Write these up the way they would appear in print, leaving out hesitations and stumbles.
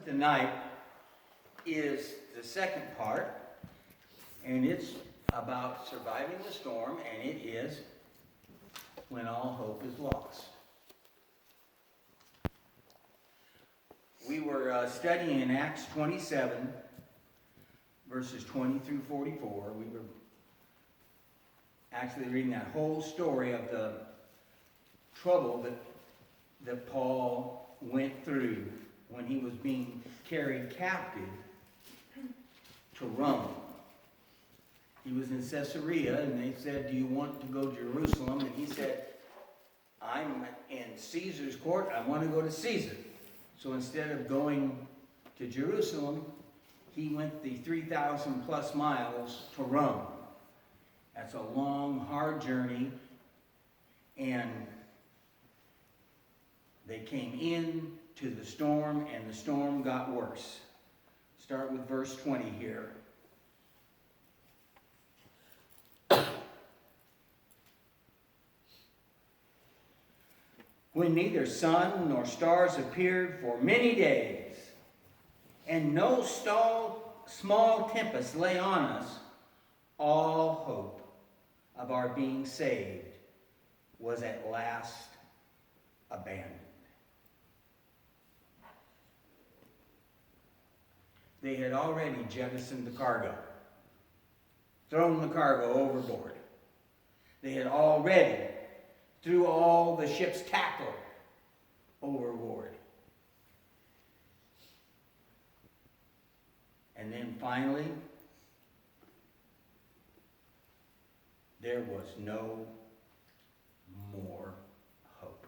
tonight is the second part, and it's about surviving the storm, and it is when all hope is lost. We were studying in Acts 27, verses 20 through 44. We were actually reading that whole story of the trouble that Paul went through when he was being carried captive to Rome. He was in Caesarea, and they said, "Do you want to go to Jerusalem?" And he said, "I'm in Caesar's court. I want to go to Caesar." So instead of going to Jerusalem, he went the 3,000 plus miles to Rome. That's a long, hard journey, and they came in to the storm, and the storm got worse. Start with verse 20 here. When neither sun nor appeared for many days, and no small tempest lay on us, all hope of our being saved was at last abandoned. They had already jettisoned the cargo, thrown the cargo overboard. They had already threw all the ship's tackle overboard. And then finally, there was no more hope.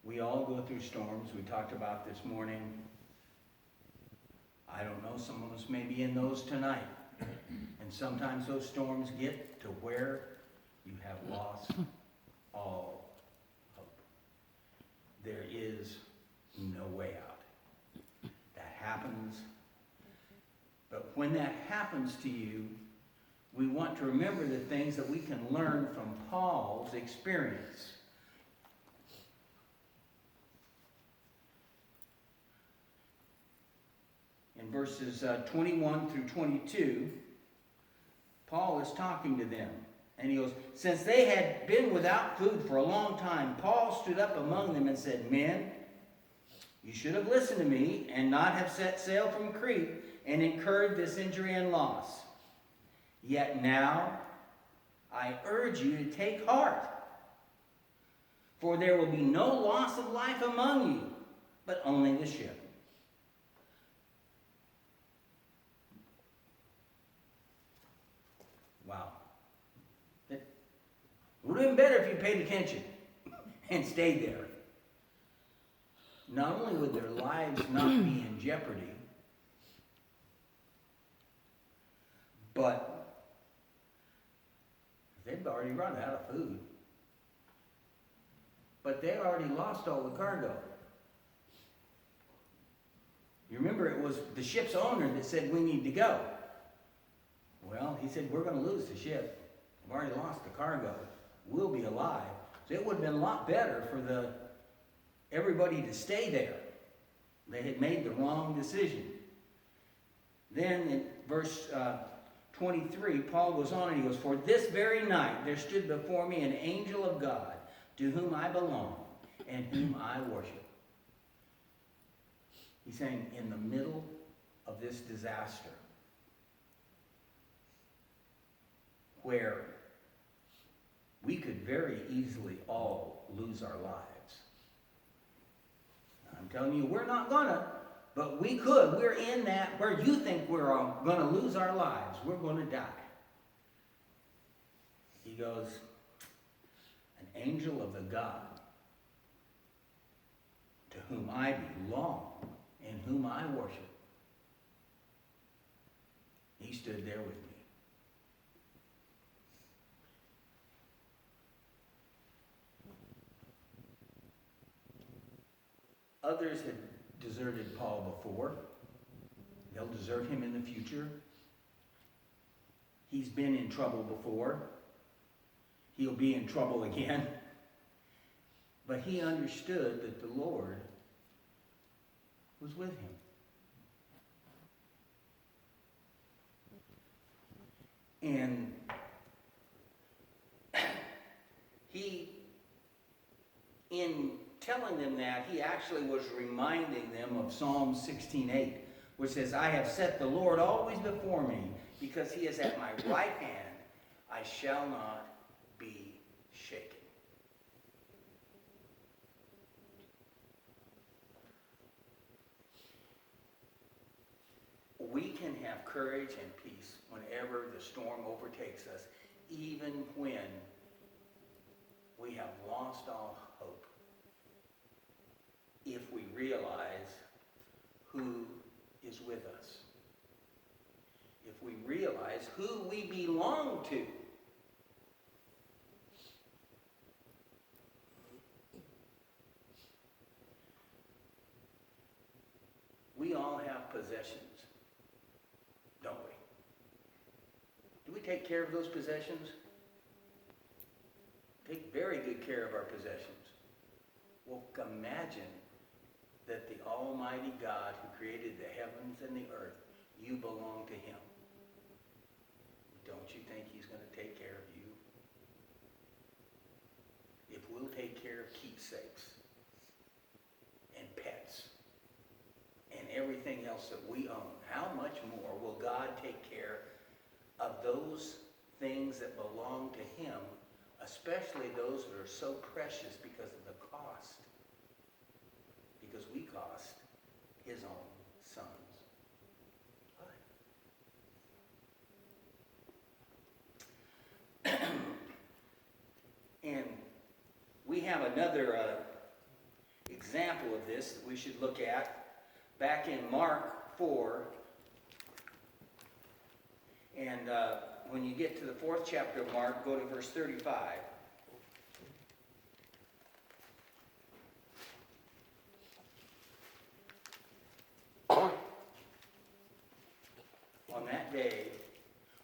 We all go through storms. We talked about this morning. I don't know, some of us may be in those tonight. And sometimes those storms get to where you have lost all hope. There is no way out. That happens. But when that happens to you, we want to remember the things that we can learn from Paul's experience. In verses 21 through 22, Paul is talking to them. And he goes, "Since they had been without food for a long time, Paul stood up among them and said, 'Men, you should have listened to me and not have set sail from Crete and incurred this injury and loss. Yet now I urge you to take heart, for there will be no loss of life among you, but only the ship.'" Wow. It would have been better if you paid attention and stayed there. Not only would their lives not be in jeopardy, but they'd already run out of food. But they already lost all the cargo. You remember, it was the ship's owner that said, "We need to go." Well, he said, "We're going to lose the ship. We've already lost the cargo. We'll be alive." So it would have been a lot better for everybody to stay there. They had made the wrong decision. Then in verse 23, Paul goes on and he goes, "For this very night there stood before me an angel of God, to whom I belong and whom I worship." He's saying, in the middle of this disaster, where we could very easily all lose our lives. I'm telling you, we're not gonna, but we could. We're in that where you think we're all gonna lose our lives. We're gonna die. He goes, "An angel of the God to whom I belong and whom I worship." He stood there with me. Others had deserted Paul before. They'll desert him in the future. He's been in trouble before. He'll be in trouble again. But he understood that the Lord was with him. And he, in telling them that, he actually was reminding them of Psalm 16:8, which says, I have set the Lord always before me, because he is at my right hand, I shall not be shaken. We can have courage and peace whenever the storm overtakes us, even when we have lost all hope, if we realize who is with us, if we realize who we belong to. We all have possessions, don't we? Do we take care of those possessions? Take very good care of our possessions. Well, imagine that the Almighty God who created the heavens and the earth, you belong to him. Don't you think he's going to take care of you? If we'll take care of keepsakes and pets and everything else that we own, how much more will God take care of those things that belong to him, especially those that are so precious because of the cost? Because we cost his own son's life. And we have another example of this that we should look at back in Mark 4. And when you get to the 4th chapter of Mark, go to verse 35. On that day,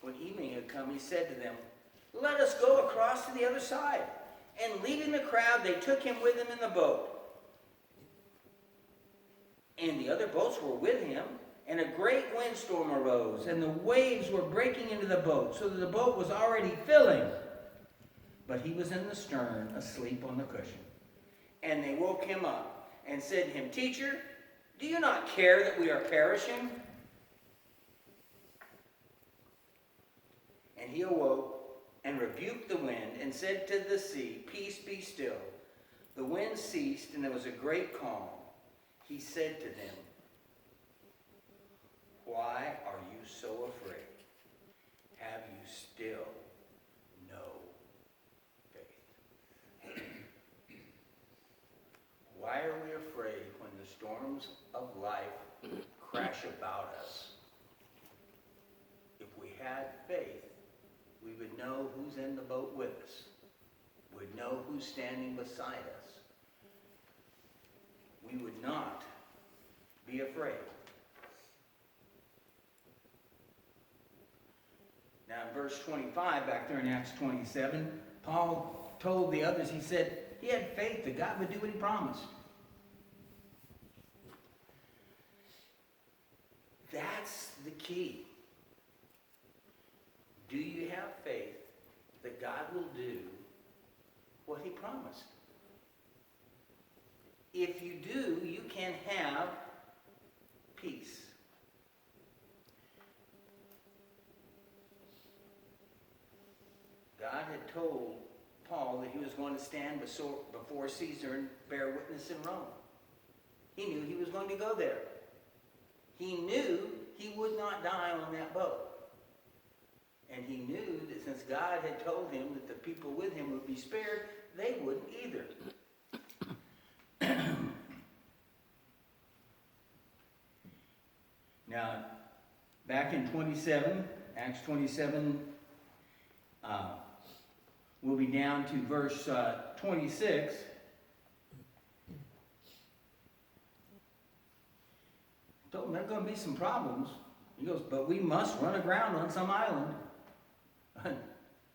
when evening had come, he said to them, let us go across to the other side. And leaving the crowd, they took him with them in the boat. And the other boats were with him, and a great windstorm arose, and the waves were breaking into the boat, so that the boat was already filling. But he was in the stern, asleep on the cushion. And they woke him up, and said to him, Teacher, do you not care that we are perishing? And he awoke, and rebuked the wind, and said to the sea, Peace, be still. The wind ceased, and there was a great calm. He said to them, why are you so afraid? Have you still no faith? Why are we afraid when the storms of life crash about us? If we had faith, we would know who's in the boat with us. We'd know who's standing beside us. We would not be afraid. Now in verse 25, back there in Acts 27, Paul told the others, he said he had faith that God would do what he promised. That's the key. Do you have faith that God will do what he promised? If you do, you can have peace. God had told Paul that he was going to stand before Caesar and bear witness in Rome. He knew he was going to go there. He knew he would not die on that boat. And he knew that since God had told him that the people with him would be spared, they wouldn't either. Now, back in 27, Acts 27, we'll be down to verse 26. Told him there are going to be some problems. He goes, but we must run aground on some island.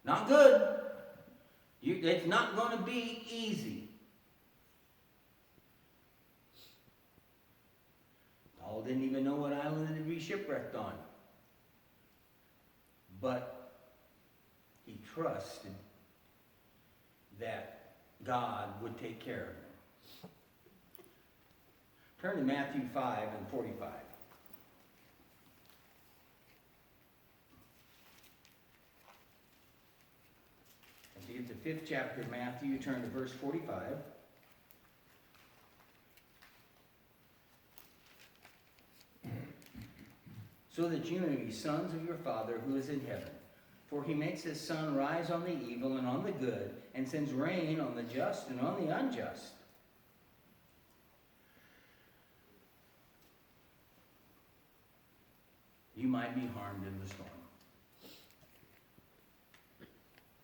Not good. It's not going to be easy. shipwrecked on. But he trusted that God would take care of him. Turn to Matthew 5:45. As you get the 5th chapter of Matthew, you turn to verse 45. So that you may be sons of your Father who is in heaven. For he makes his sun rise on the evil and on the good, and sends rain on the just and on the unjust. You might be harmed in the storm.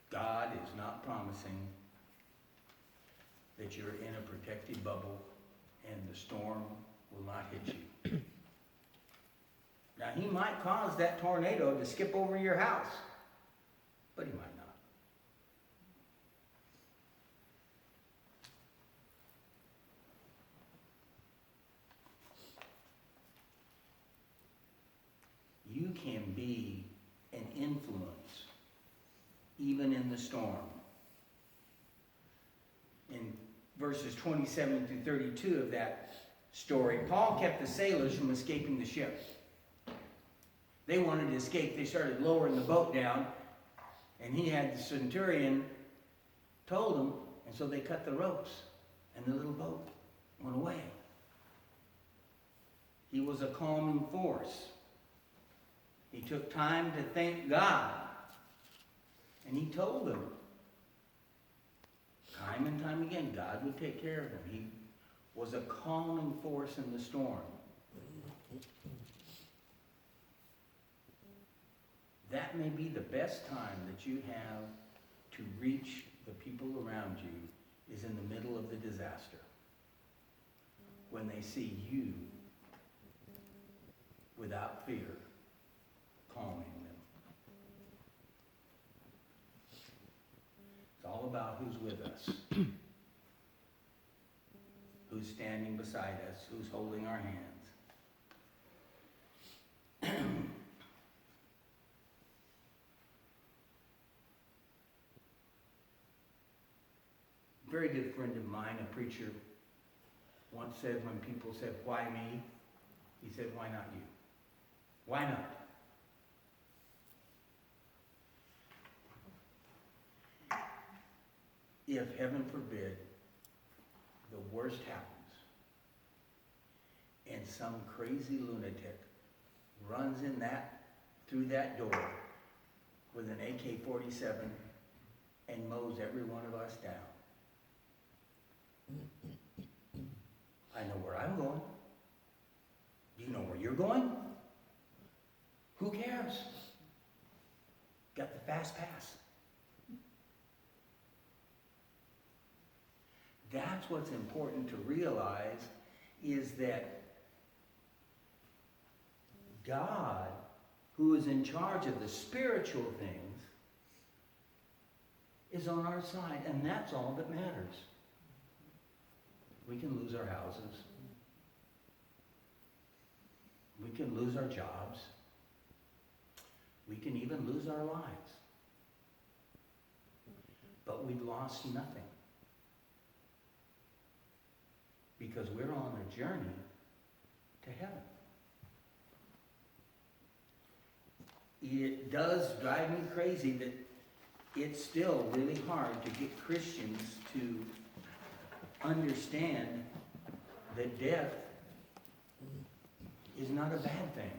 God is not promising that you're in a protected bubble and the storm will not hit you. Now, he might cause that tornado to skip over your house, but he might not. You can be an influence even in the storm. In verses 27 through 32 of that story, Paul kept the sailors from escaping the ship. They wanted to escape. They started lowering the boat down, and he had the centurion told them, and so they cut the ropes, and the little boat went away. He was a calming force. He took time to thank God, and he told them, time and time again, God would take care of him. He was a calming force in the storm. That may be the best time that you have to reach the people around you is in the middle of the disaster. When they see you without fear, calming them. It's all about who's with us. Who's standing beside us, who's holding our hands. Very good friend of mine, a preacher, once said when people said, "Why me?" He said, "Why not you? Why not?" If, heaven forbid, the worst happens, and some crazy lunatic runs through that door with an AK-47 and mows every one of us down, I know where I'm going. Do you know where you're going? Who cares? Got the fast pass. That's what's important to realize, is that God, who is in charge of the spiritual things, is on our side, and that's all that matters. We can lose our houses. We can lose our jobs. We can even lose our lives. But we've lost nothing. Because we're on a journey to heaven. It does drive me crazy that it's still really hard to get Christians to understand that death is not a bad thing.